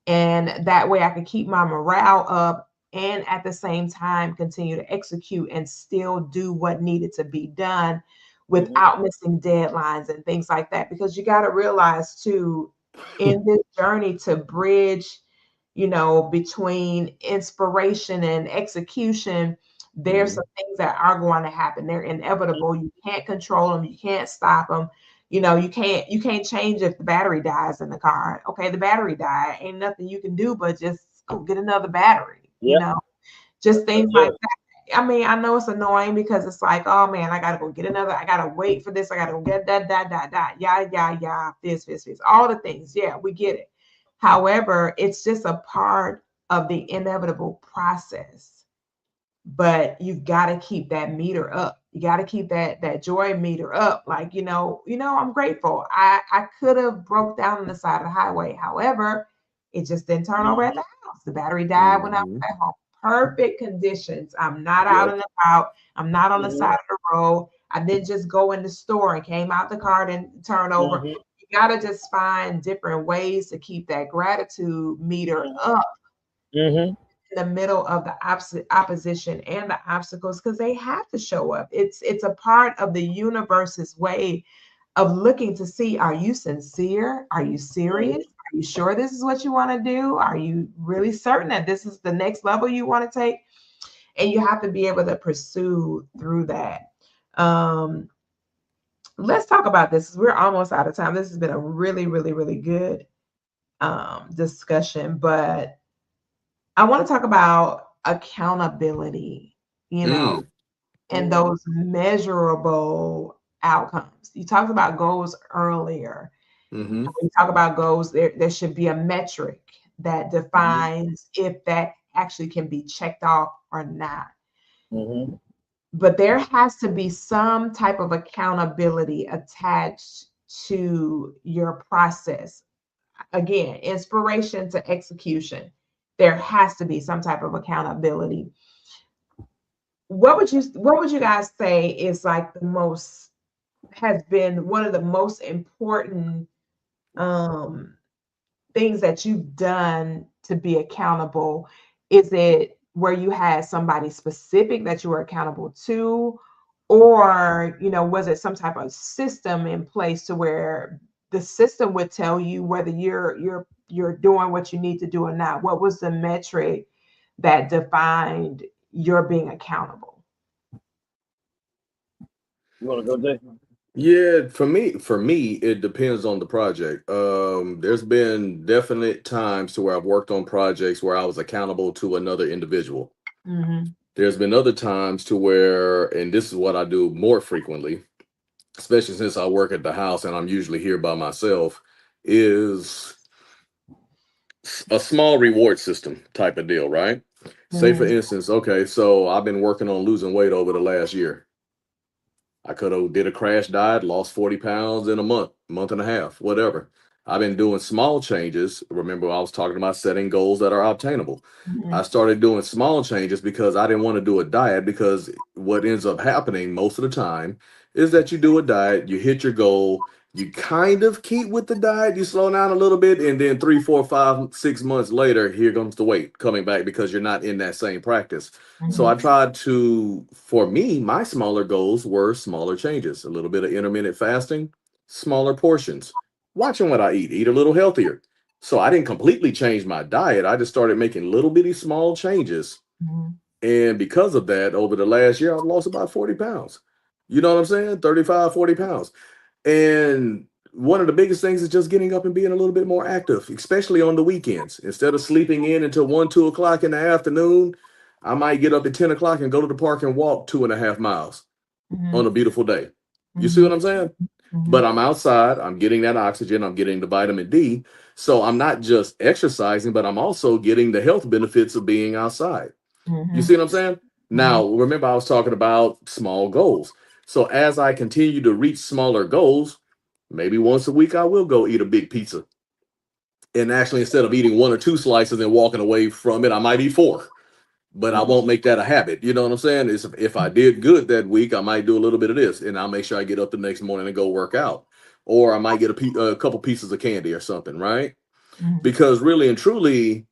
C: And that way I could keep my morale up, and at the same time continue to execute and still do what needed to be done
E: Mm-hmm.
C: without missing deadlines and things like that. Because you got to realize too, in this journey to bridge, between inspiration and execution, there's
D: Mm-hmm.
C: some things that are going to happen. They're inevitable. You can't control them. You can't stop them. You can't change if the battery dies in the car. Okay, the battery died. Ain't nothing you can do but just go get another battery, you know, just things like that. I mean, I know it's annoying because it's like, oh man, I gotta go get another, I gotta wait for this, I gotta go get that, this, all the things. Yeah, we get it. However, it's just a part of the inevitable process. But you've got to keep that meter up. You got to keep that joy meter up. Like, I'm grateful. I could have broke down on the side of the highway. However, it just didn't turn over at the house. The battery died when I was at home. Perfect conditions. I'm not out and about. I'm not on the side of the road. I didn't just go in the store and came out the car and turn over. You got to just find different ways to keep that gratitude meter up. In the middle of the opposition and the obstacles, because they have to show up. It's a part of the universe's way of looking to see, are you sincere? Are you serious? Are you sure this is what you want to do? Are you really certain that this is the next level you want to take? And you have to be able to pursue through that. Let's talk about this. We're almost out of time. This has been a really, really, really good discussion, but I want to talk about accountability, and those measurable outcomes. You talked about goals earlier. When you talk about goals, there should be a metric that defines if that actually can be checked off or not. But there has to be some type of accountability attached to your process. Again, inspiration to execution. There has to be some type of accountability. What would you guys say is like has been one of the most important things that you've done to be accountable? Is it where you had somebody specific that you were accountable to, or was it some type of system in place to where the system would tell you whether you're doing what you need to do or not? What was the metric that defined your being accountable?
E: You want to go, Jay?
D: Yeah, for me, it depends on the project. There's been definite times to where I've worked on projects where I was accountable to another individual. There's been other times to where, and this is what I do more frequently, especially since I work at the house and I'm usually here by myself, is a small reward system type of deal, right? Say for instance, okay, so I've been working on losing weight over the last year. I could have did a crash diet, lost 40 pounds in a month and a half, whatever. I've been doing small changes. Remember, I was talking about setting goals that are obtainable. I started doing small changes because I didn't want to do a diet, because what ends up happening most of the time is that you do a diet, you hit your goal, you kind of keep with the diet, you slow down a little bit, and then 3, 4, 5, 6 months later, here comes the weight coming back because you're not in that same practice. So I tried to, for me, my smaller goals were smaller changes, a little bit of intermittent fasting, smaller portions, watching what I eat a little healthier. So I didn't completely change my diet. I just started making little bitty small changes. And because of that, over the last year, I've lost about 40 pounds. You know what I'm saying? 35, 40 pounds. And one of the biggest things is just getting up and being a little bit more active, especially on the weekends. Instead of sleeping in until 1, 2 o'clock in the afternoon, I might get up at 10 o'clock and go to the park and walk 2.5 miles on a beautiful day. You see what I'm saying? But I'm outside, I'm getting that oxygen, I'm getting the vitamin D. So I'm not just exercising, but I'm also getting the health benefits of being outside. You see what I'm saying? Now, remember, I was talking about small goals. So as I continue to reach smaller goals, maybe once a week I will go eat a big pizza. And actually, instead of eating 1 or 2 slices and walking away from it, I might eat 4. But I won't make that a habit. You know what I'm saying? If I did good that week, I might do a little bit of this, and I'll make sure I get up the next morning and go work out. Or I might get a couple pieces of candy or something, right? Because really and truly,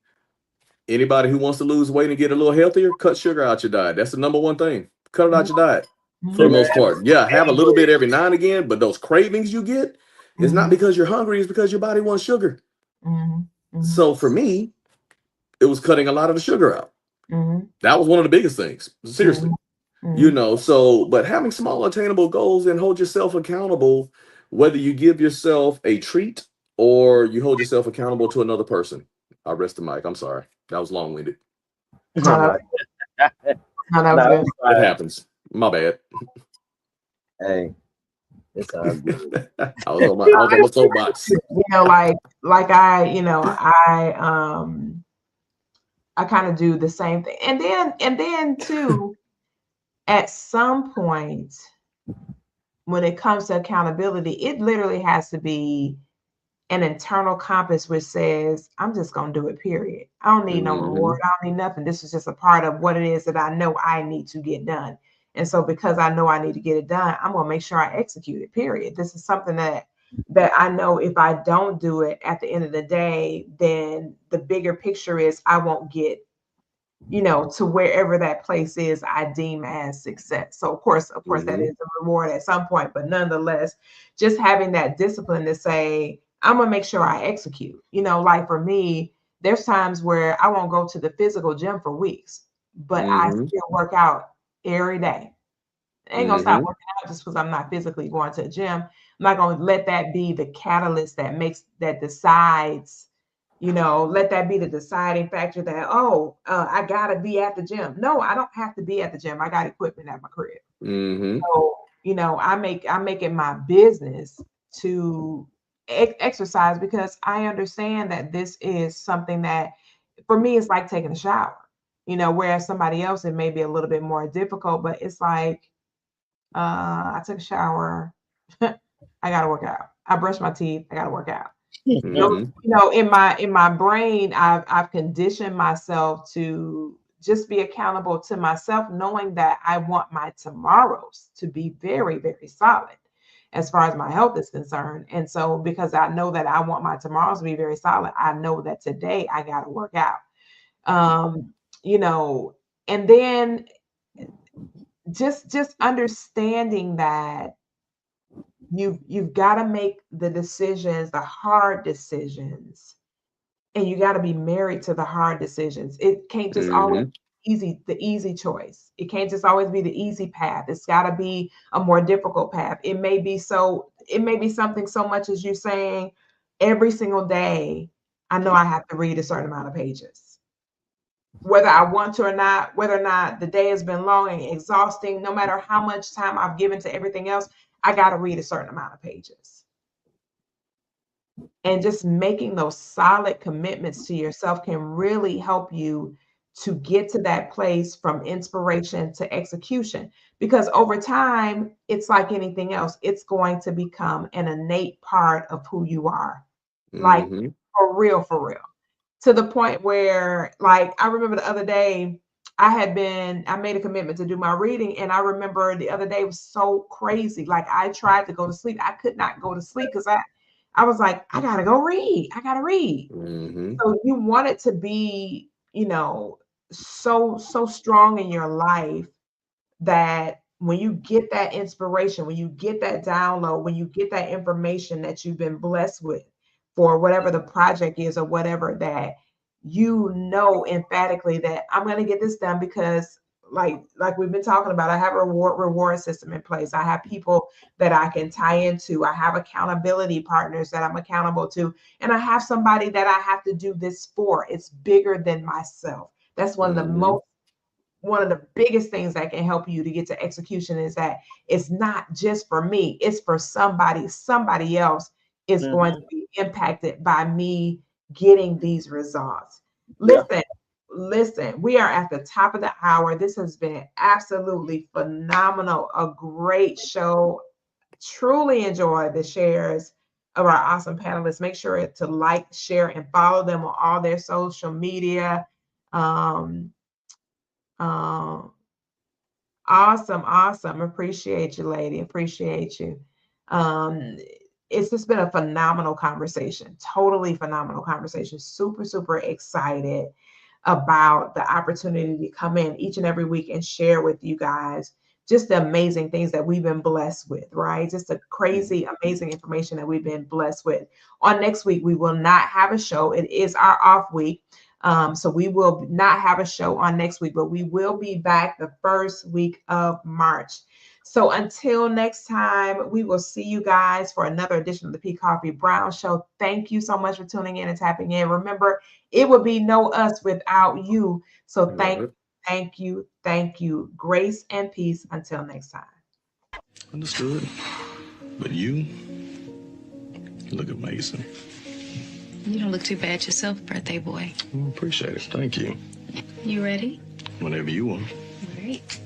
D: anybody who wants to lose weight and get a little healthier, cut sugar out your diet. That's the number one thing. Cut it out your diet for the most part. Yeah, have a little bit every now and again, but those cravings you get is not because you're hungry, it's because your body wants sugar. So for me, it was cutting a lot of the sugar out. That was one of the biggest things, seriously. But having small attainable goals and hold yourself accountable, whether you give yourself a treat or you hold yourself accountable to another person. I rest the mic. I'm sorry. That was long-winded.
C: No,
E: All right.
C: no, that was
E: No,
C: good.
E: it's
D: It
E: fine.
D: happens. My bad.
E: Hey, it's all good.
D: I was on my soapbox.
C: You know, like I, you know, I kind of do the same thing. And then too, at some point, when it comes to accountability, it literally has to be an internal compass which says, I'm just going to do it, period. I don't need no reward. I don't need nothing. This is just a part of what it is that I know I need to get done. And so because I know I need to get it done, I'm going to make sure I execute it, period. This is something that I know if I don't do it at the end of the day, then the bigger picture is I won't get, you know, to wherever that place is I deem as success. So of course that is a reward at some point, but nonetheless, just having that discipline to say, I'm gonna make sure I execute. You know, like for me, there's times where I won't go to the physical gym for weeks, but I still work out every day. I ain't gonna stop working out just because I'm not physically going to the gym. I'm not gonna let that be the catalyst that decides, you know, let that be the deciding factor that, I gotta be at the gym. No, I don't have to be at the gym. I got equipment at my crib. So, you know, I make it my business to exercise because I understand that this is something that for me it's like taking a shower, you know, whereas somebody else it may be a little bit more difficult, but it's like I took a shower, I gotta work out. I brush my teeth, I gotta work out. You know, in my brain, I've conditioned myself to just be accountable to myself, knowing that I want my tomorrows to be very, very solid as far as my health is concerned. And so because I know that I want my tomorrows to be very solid, I know that today I gotta work out. You know, and then just understanding that you've got to make the decisions, the hard decisions, and you got to be married to the hard decisions. It can't just always be the easy choice. It can't just always be the easy path. It's got to be a more difficult path. It may be something so much as you saying every single day, I know I have to read a certain amount of pages. Whether I want to or not, whether or not the day has been long and exhausting, no matter how much time I've given to everything else, I got to read a certain amount of pages. And just making those solid commitments to yourself can really help you to get to that place from inspiration to execution. Because over time, it's like anything else, it's going to become an innate part of who you are. Like for real, for real. To the point where, like, I remember the other day, I made a commitment to do my reading. And I remember the other day was so crazy. Like I tried to go to sleep. I could not go to sleep because I was like, I gotta go read. I gotta read. So you want it to be, you know, so strong in your life that when you get that inspiration, when you get that download, when you get that information that you've been blessed with for whatever the project is or whatever, that you know emphatically that I'm going to get this done because like we've been talking about, I have a reward system in place. I have people that I can tie into. I have accountability partners that I'm accountable to. And I have somebody that I have to do this for. It's bigger than myself. That's one of the biggest things that can help you to get to execution is that it's not just for me, it's for somebody else is going to be impacted by me getting these results. Listen, we are at the top of the hour. This has been absolutely phenomenal, a great show. Truly enjoy the shares of our awesome panelists. Make sure to like, share, and follow them on all their social media. Awesome. Appreciate you, lady. Appreciate you. It's just been a phenomenal conversation. Totally phenomenal conversation. Super excited about the opportunity to come in each and every week and share with you guys just the amazing things that we've been blessed with, right? Just the crazy, amazing information that we've been blessed with. On next week, we will not have a show. It is our off week. So we will not have a show on next week, but we will be back the first week of March. So until next time, we will see you guys for another edition of the P. Koffe Brown Show. Thank you so much for tuning in and tapping in. Remember, it would be no us without you. So thank you. Grace and peace until next time.
F: Understood. But you look amazing.
G: You don't look too bad yourself, birthday boy.
F: I appreciate it. Thank you.
G: You ready?
F: Whenever you want.
G: All right.